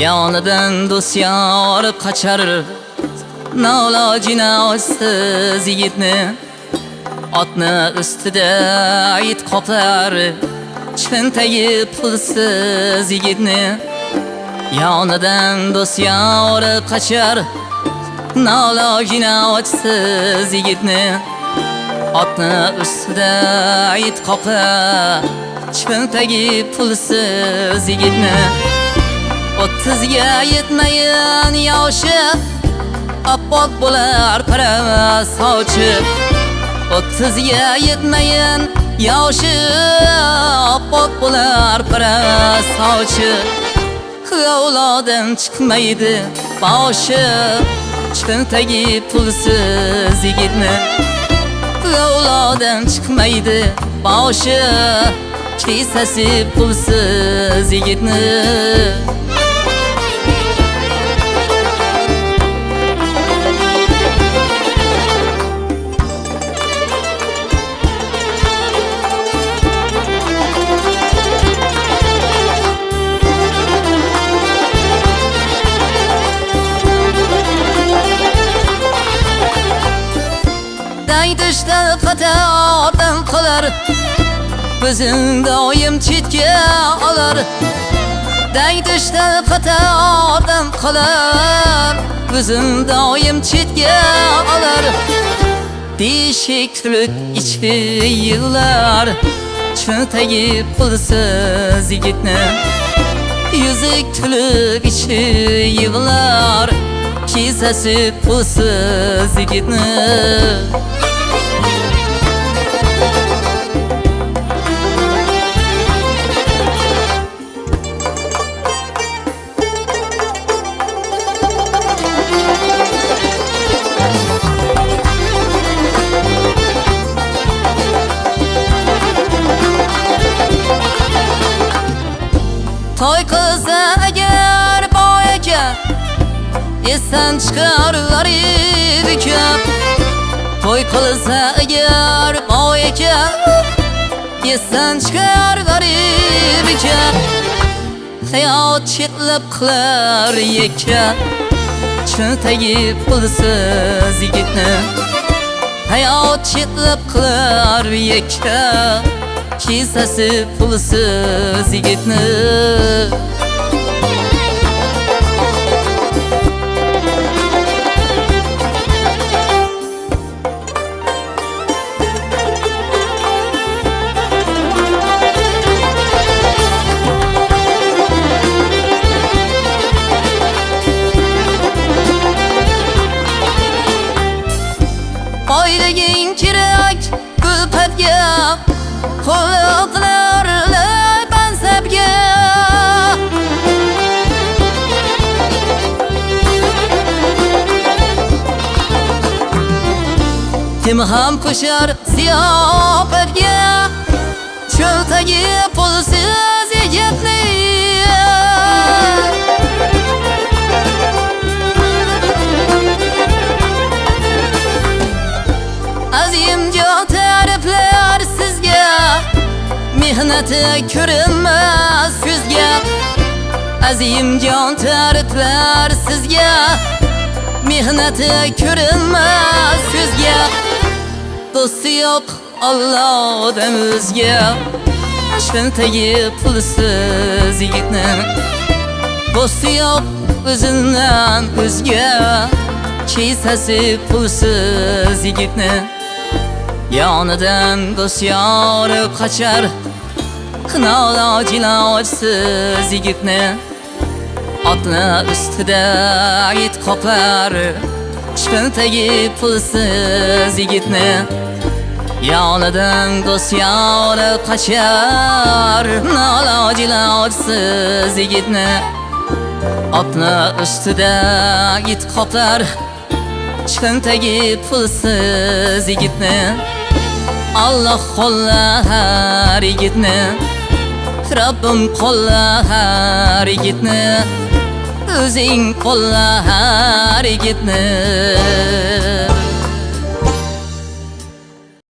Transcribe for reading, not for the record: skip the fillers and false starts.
Yonidan do'st yor qochar, nolojinosiz yigitni otni ustida it qoplar, cho'ntagi pulsiz yigitni. Yonidan do'st yor qochar, nolojinosiz yigitni otni ustida it qoplar, cho'ntagi pulsiz yigitni. 30ga yetmayin yoshi oppoq bo'lar para sochi. 30ga yetmayin yoshi oppoq bo'lar para sochi. Avlodan chiqmaydi boshi, cho'ntagi pulsiz yigitni. Avlodan chiqmaydi boshi, kisasi pulsiz yigitni. Daydishda qatordan qolar, bizning doim chetga olar. Daydishda qatordan qolar, bizning doim chetga olar. Deshiklik ichi yig'lar, cho'ntagi pulsiz yigitni. Yuzik kulib ichi yig'lar, kisasi pulsiz yigitni. Toy qilsa agar boy ekan, esdan chiqarlar edi ko'p. Toy qilsa agar boy ekan, esdan chiqarlar edi ko'p. Hayot chetlab qilar ekan, cho'ntagi pulsiz yigitni. Hayot chetlab qilar ekan, kisasi pulsiz yigitni. Oylaging kerak kulfatga, qo'llarlar mansabga. Kim ham qo'shar ziyofatga, cho'ntagi pulsiz yigitni. Azimjon ta'riflar sizga, mehnati ko'rinmas ko'zga. Azimjon ta'riflar sizga, mehnati ko'rinmas ko'zga. Do'sti yo'q Allohdan o'zga, cho'ntagi pulsiz yigitni. Do'sti yo'q o'zidan o'zga, kisasi pulsiz yigitni. Yonidan do'st yor qochar, nolojinosiz yigitni. Otni ustida it qoplar, cho'ntagi pulsiz yigitni. Yonidan do'st yor qochar, nolojinosiz yigitni. Otni ustida it qoplar, cho'ntagi pulsiz yigitni. Allah qo'llar yigitni, Rabbim qo'llar yigitni. O'zing qo'llar yigitni.